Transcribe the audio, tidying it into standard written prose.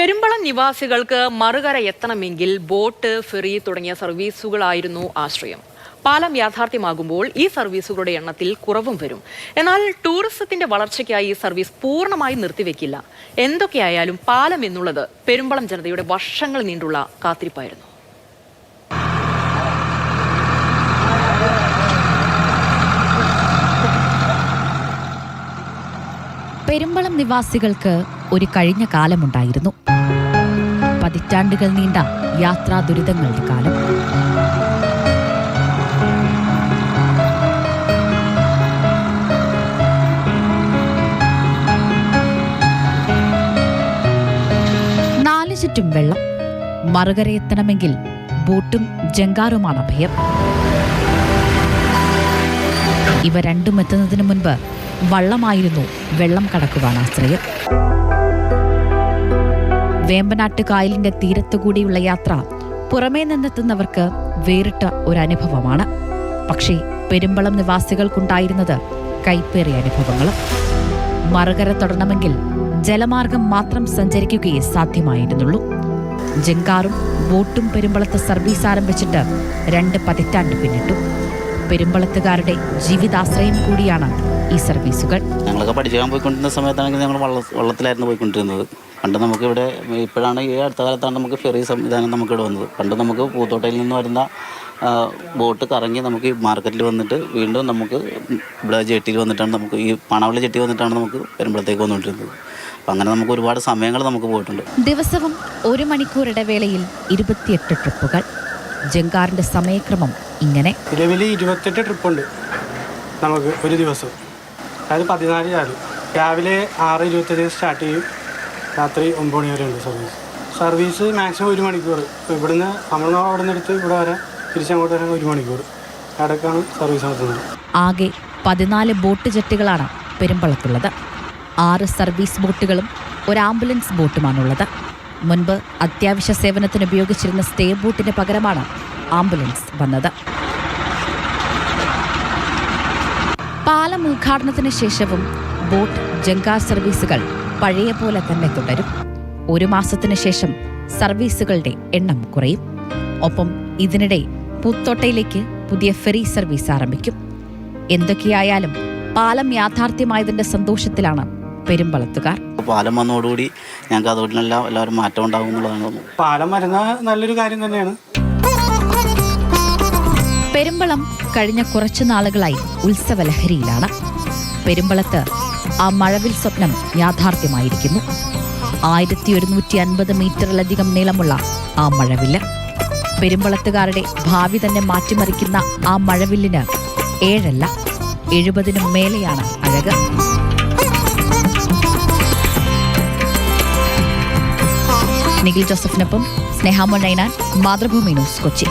പെരുമ്പളം നിവാസികൾക്ക് മറുകര എത്തണമെങ്കിൽ ബോട്ട്, ഫെറി തുടങ്ങിയ സർവീസുകളായിരുന്നു ആശ്രയം. പാലം യാഥാർത്ഥ്യമാകുമ്പോൾ ഈ സർവീസുകളുടെ എണ്ണത്തിൽ കുറവും വരും. എന്നാൽ ടൂറിസത്തിന്റെ വളർച്ചയ്ക്കായി ഈ സർവീസ് പൂർണ്ണമായി നിർത്തിവെക്കില്ല. എന്തൊക്കെയായാലും പാലം എന്നുള്ളത് പെരുമ്പളം ജനതയുടെ വർഷങ്ങൾ നീണ്ടുള്ള കാത്തിരിപ്പായിരുന്നു. പെരുമ്പളം നിവാസികൾക്ക് ഒരു കഴിഞ്ഞ കാലമുണ്ടായിരുന്നു. പതിറ്റാണ്ടുകൾ നീണ്ട യാത്രാ ദുരിതങ്ങളുടെ കാലം. നാല് ചുറ്റും വെള്ളം. മറുകരയെത്തണമെങ്കിൽ ബോട്ടും ജങ്കാറുമാണ് അഭയം. ഇവ രണ്ടും എത്തുന്നതിന് മുൻപ് വള്ളമായിരുന്നു വെള്ളം കടക്കുവാൻ ആശ്രയം. വേമ്പനാട്ട് കായലിന്റെ തീരത്തുകൂടിയുള്ള യാത്ര പുറമേ നിന്നെത്തുന്നവർക്ക് വേറിട്ട ഒരനുഭവമാണ്. പക്ഷേ പെരുമ്പളം നിവാസികൾക്കുണ്ടായിരുന്നത് കൈപ്പേറിയ അനുഭവങ്ങളും. മറുകര തൊടണമെങ്കിൽ ജലമാർഗം മാത്രം സഞ്ചരിക്കുകയേ സാധ്യമായിരുന്നുള്ളൂ. ജങ്കാറും ബോട്ടും പെരുമ്പളത്ത് സർവീസ് ആരംഭിച്ചിട്ട് 2 പതിറ്റാണ്ട് പിന്നിട്ടു. പെരുമ്പളത്തുകാരുടെ ജീവിതാശ്രയം കൂടിയാണ് ഈ സർവീസുകൾ. ഞങ്ങളൊക്കെ പഠിക്കാൻ പോയിക്കൊണ്ടിരുന്ന സമയത്താണെങ്കിൽ ഞങ്ങൾ വള്ളത്തിലായിരുന്നു പോയിക്കൊണ്ടിരുന്നത്. പണ്ട് നമുക്കിവിടെ ഇപ്പോഴാണ് ഈ അടുത്ത കാലത്താണ് നമുക്ക് ഫെറി സംവിധാനം നമുക്കിവിടെ വന്നത്. പണ്ട് നമുക്ക് പൂത്തോട്ടയിൽ നിന്ന് വരുന്ന ബോട്ട് കറങ്ങി നമുക്ക് ഈ മാർക്കറ്റിൽ വന്നിട്ട് വീണ്ടും നമുക്ക് ഇവിടെ ജെട്ടിയിൽ വന്നിട്ടാണ് നമുക്ക് ഈ പണവള്ളി ജെട്ടി വന്നിട്ടാണ് നമുക്ക് പെരുമ്പളത്തേക്ക് വന്നുകൊണ്ടിരുന്നത്. അപ്പം അങ്ങനെ നമുക്ക് ഒരുപാട് സമയങ്ങൾ നമുക്ക് പോയിട്ടുണ്ട്. ദിവസവും 1 മണിക്കൂർ ഇടവേളയിൽ 28 ട്രിപ്പുകൾ. ജങ്കാറിന്റെ സമയക്രമം ഇങ്ങനെ: നിലവിൽ 28 ട്രിപ്പുണ്ട് നമുക്ക് ഒരു ദിവസം. അതായത് 14 ചാലും. രാവിലെ 6:25 സ്റ്റാർട്ട് ചെയ്യും, രാത്രി 9 മണി വരെ ഉണ്ട് സർവീസ് മാക്സിമം 1 മണിക്കൂർ. ഇവിടുന്ന് നമ്മൾ അവിടെ നിന്ന് എടുത്ത് ഇവിടെ വരാൻ തിരിച്ചങ്ങോട്ട് വരാൻ 1 മണിക്കൂർ ഇടയ്ക്കാണ് സർവീസ് നടത്തുന്നത്. ആകെ 14 ബോട്ട് ജെട്ടികളാണ് പെരുമ്പളത്തുള്ളത്. 6 സർവീസ് ബോട്ടുകളും 1 ആംബുലൻസ് ബോട്ടുമാണുള്ളത്. മുൻപ് അത്യാവശ്യ സേവനത്തിന് ഉപയോഗിച്ചിരുന്ന സ്റ്റേ ബോട്ടിന് പകരമാണ് ആംബുലൻസ് വന്നത്. പാലം ഉദ്ഘാടനത്തിന് ശേഷവും ബോട്ട്, ജങ്കാർ സർവീസുകൾ പഴയ പോലെ തന്നെ തുടരും. 1 മാസത്തിന് ശേഷം സർവീസുകളുടെ എണ്ണം കുറയും. ഒപ്പം ഇതിനിടെ പൂത്തോട്ടയിലേക്ക് പുതിയ ഫെറി സർവീസ് ആരംഭിക്കും. എന്തൊക്കെയായാലും പാലം യാഥാർത്ഥ്യമായതിന്റെ സന്തോഷത്തിലാണ് പെരുമ്പളത്തുകാർ. പാലം വന്നതോടുകൂടി ഞങ്ങൾക്ക് അതുകൊണ്ടെല്ലാം എല്ലാവരും മാറ്റം ഉണ്ടാകും എന്നുള്ളതാണ്. പാലം വരുന്ന നല്ലൊരു കാര്യം തന്നെയാണ്. പെരുമ്പളം കഴിഞ്ഞ കുറച്ചു നാളുകളായി ഉത്സവലഹരിയിലാണ്. പെരുമ്പളത്ത് ആ മഴവിൽ സ്വപ്നം യാഥാർത്ഥ്യമായിരിക്കുന്നു. 1150 മീറ്ററിലധികം നീളമുള്ള ആ മഴവില്ല്. പെരുമ്പളത്തുകാരുടെ ഭാവി തന്നെ മാറ്റിമറിക്കുന്ന ആ മഴവില്ലിന് 7 അല്ല 70 മേലെയാണ് അഴക്. നിഖിൽ ജോസഫിനൊപ്പം സ്നേഹ മൊണ്ണൈനാൻ, മാതൃഭൂമി ന്യൂസ്, കൊച്ചി.